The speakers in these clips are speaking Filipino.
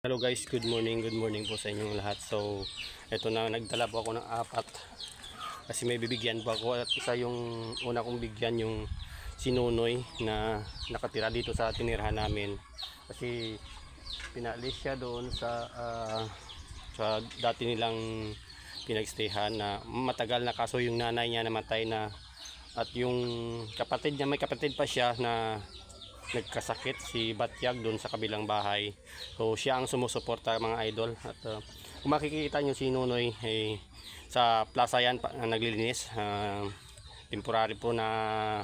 Hello guys, good morning po sa inyong lahat. So, ito na, nagdala po ako ng 4 kasi may bibigyan po ako, at isa yung una kong bigyan yung sinunoy na nakatira dito sa tinirahan namin kasi pinalis siya doon sa dati nilang pinagstayhan na matagal na, kaso yung nanay niya namatay na, at yung kapatid niya, may kapatid pa siya na nagkasakit, si Batyag, doon sa kabilang bahay. So siya ang sumusuporta mga idol. At kung makikita nyo si Nunoy sa plaza yan naglilinis, temporary po na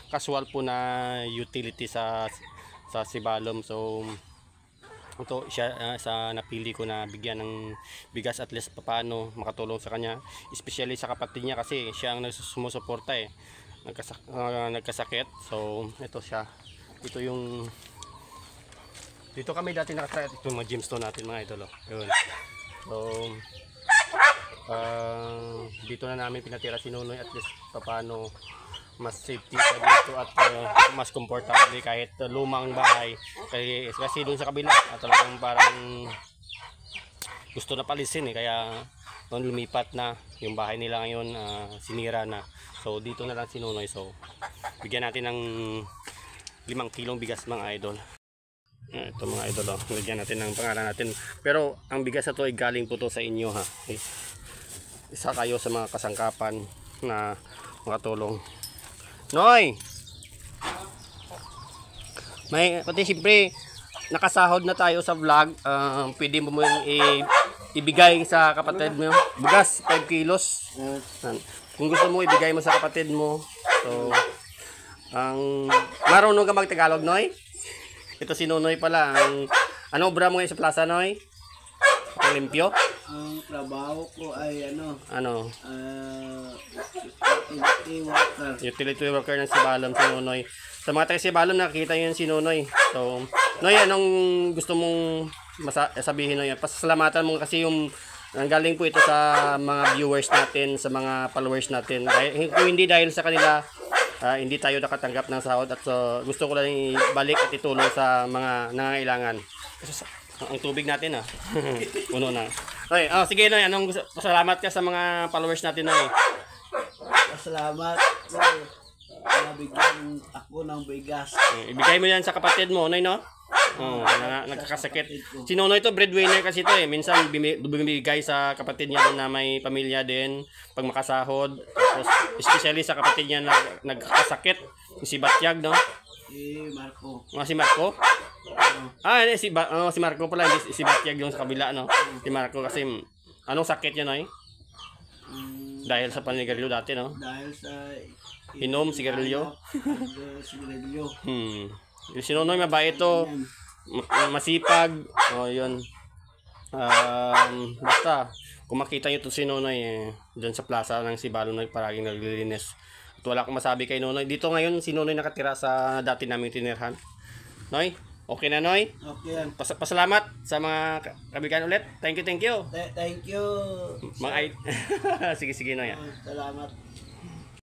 casual po na utility sa Sibalom. So ito siya sa napili ko na bigyan ng bigas, at least paano makatulong sa kanya, especially sa kapatid niya kasi siya ang sumusuporta nagkasakit. So ito siya. Ito yung dito kami dati nakatry, ito yung mga gemstone natin mga idol. Yun. So dito na namin pinatira si Nunoy, at least paano mas safety sa dito at mas comfortable kahit lumang bahay. Kasi doon sa kabila talagang parang gusto na palisin kaya noon lumipat na yung bahay nila ngayon, sinira na. So dito na lang si Nunoy. So bigyan natin ng 5 kilong bigas mga idol. Ito mga idol, lagyan natin ng pangalan natin. Pero ang bigas na to ay galing po to sa inyo ha. Isa kayo sa mga kasangkapan na makatulong. Noy! May, pati siyempre nakasahod na tayo sa vlog. Pwede mo yung ibigay sa kapatid mo. Bigas 5 kilos. Kung gusto mo ibigay mo sa kapatid mo. So marunong ka mag-Tagalog, Noy? Ito si Nunoy pala. Ano obra mo ngayon sa plaza, Noy? Limpyo? Ang trabaho ko ay utility worker ng Sibalom, si Nunoy. Sa mga taga Sibalom nakikita yun si Nunoy. So, Noy, anong gusto mong sabihin, Noy? Pasalamatan mo kasi yung galing po ito sa mga viewers natin, sa mga followers natin. Kung hindi dahil sa kanila, hindi tayo nakatanggap ng sahod, at gusto ko lang ibalik at itulong sa mga nangangailangan. Ang tubig natin puno na. Okay, sige Noy, anong pasalamat ka sa mga followers natin, Noy? Salamat po. Nabigyan ako ng bigas. Ibigay mo yan sa kapatid mo, Noy, no? Nagkakasakit. Si Nunoy to, breadwinner kasi to minsan bumibigay sa kapatid niya na may pamilya din pag makasahod. Tapos especially sa kapatid niya na nagkakasakit, si Batyag, no? Si Marco. Si Marco? Si Marco pala, si Batyag yung sa kabila, no? Si Marco kasi anong sakit niya, Noy? Dahil sa panigarilyo dati, no? Dahil sa inom sigarilyo. Sigarilyo. Si Nunoy mabait to, masipag. Yun. Basta kung makita nyo to si Nunoy dyan sa plaza ng Sibalom na paraging naglilinis. At wala akong masabi kay Nunoy. Dito ngayon si Nunoy nakatira sa dati naming tinirhan. Noy, okay na, Noy? Okay yan. Pasalamat sa mga kabigan ulit. Thank you. Thank you. Sige Noy. Salamat.